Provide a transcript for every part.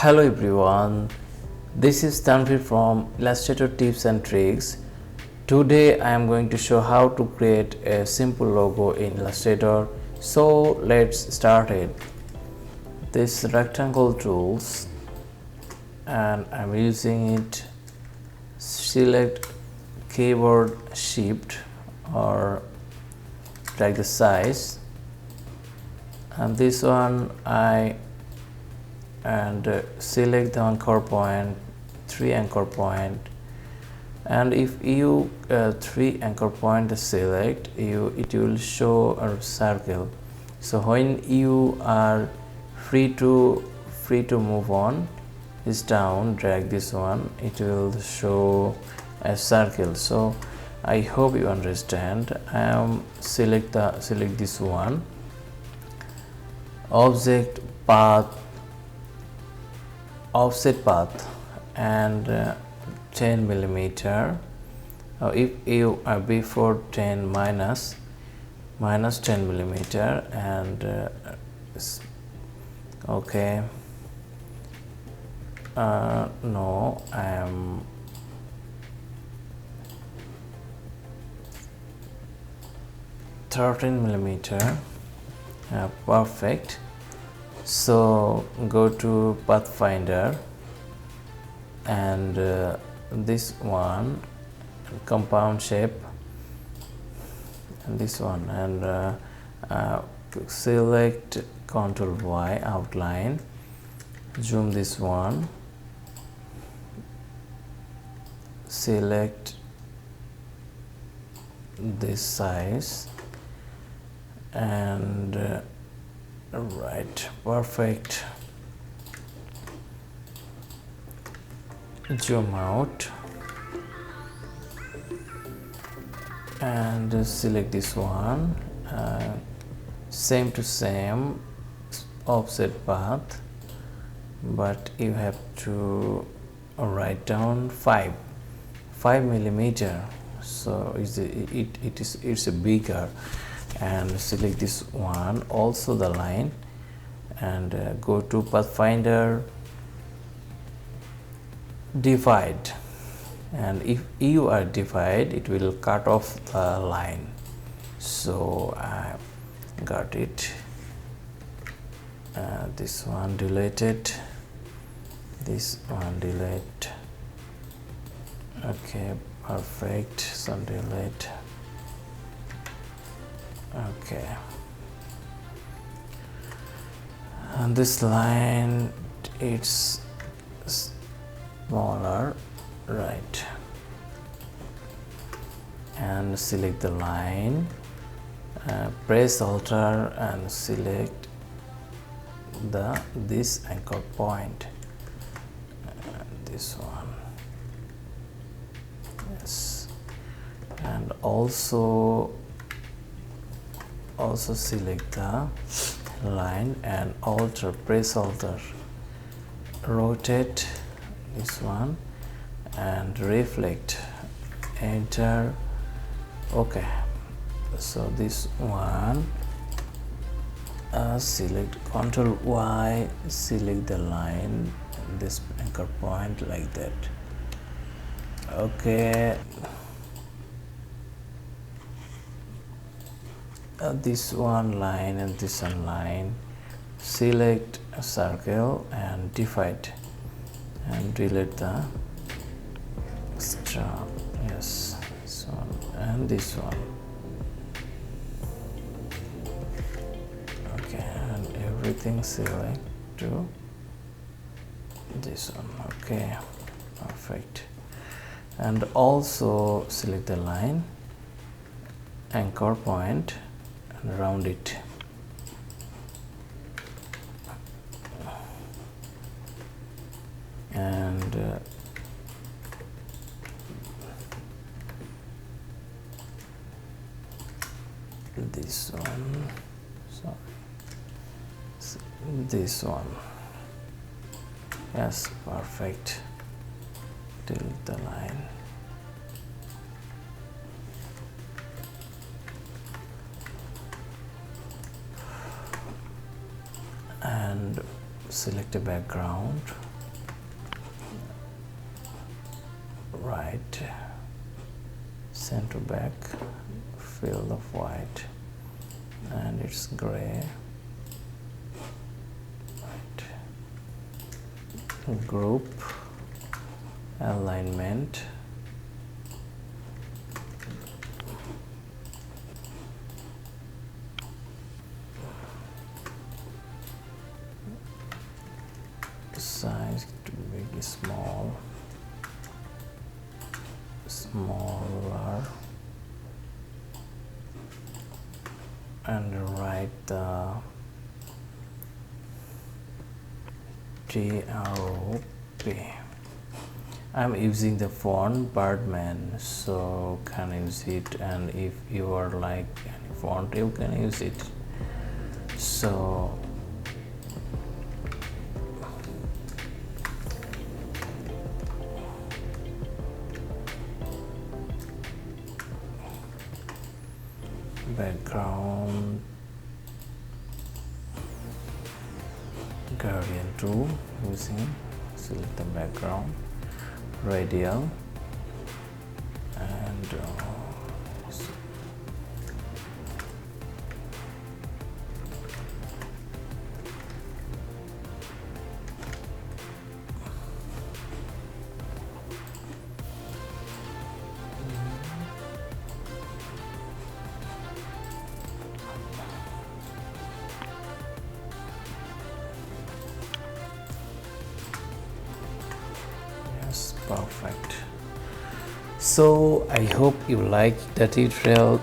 Hello everyone, this is Tanvir from Illustrator Tips and Tricks. Today I am going to show how to create a simple logo in Illustrator. So let's start it. This rectangle tools and I'm using it. Select keyboard shift or drag the size, and this one select the anchor point, 3 anchor point, and if you 3 anchor point select, it will show a circle. So when you are free to move on this down, drag this one, it will show a circle. So I hope you understand. I am select this one, object path, offset path, and 10 millimeter. If you are before 10 minus 10 millimeter, and okay, no, I am $13 millimeter. Perfect. So go to Pathfinder and this one, compound shape, and this one, and select Ctrl Y, outline, zoom this one, select this size, and right, perfect. Zoom out and select this one, same to same offset path, but you have to write down 5 millimeter. So it's a bigger, and select this one, also the line, and go to Pathfinder, divide, and if you are divide, it will cut off the line. So I got it. This one deleted, this one delete. Okay, perfect. So delete. Okay, and this line, it's smaller, right, and select the line, press Alt and select this anchor point, this one, yes, and also select the line and press Alt, rotate this one and reflect, enter. Okay, so this one, select Ctrl Y, select the line and this anchor point like that. Okay, this one line and this one line, select a circle and divide and delete the strock, yes, this one and this one. Okay, and everything select to this one. Okay, perfect. And also select the line, anchor point, and round it. And this one, sorry, this one, yes, perfect. Delete the line. And select a background, white, center back, fill of white, and it's gray, right. Group, alignment, size to make small, smaller, and write the TROP. I'm using the font Birdman, so can use it, and if you are like any font you can use it. So background, Guardian 2 using, select the background, radial, and yes, perfect. So I hope you liked the tutorial.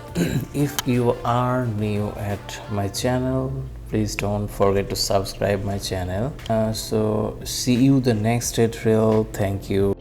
If you are new at my channel, please don't forget to subscribe my channel. So see you the next tutorial. Thank you.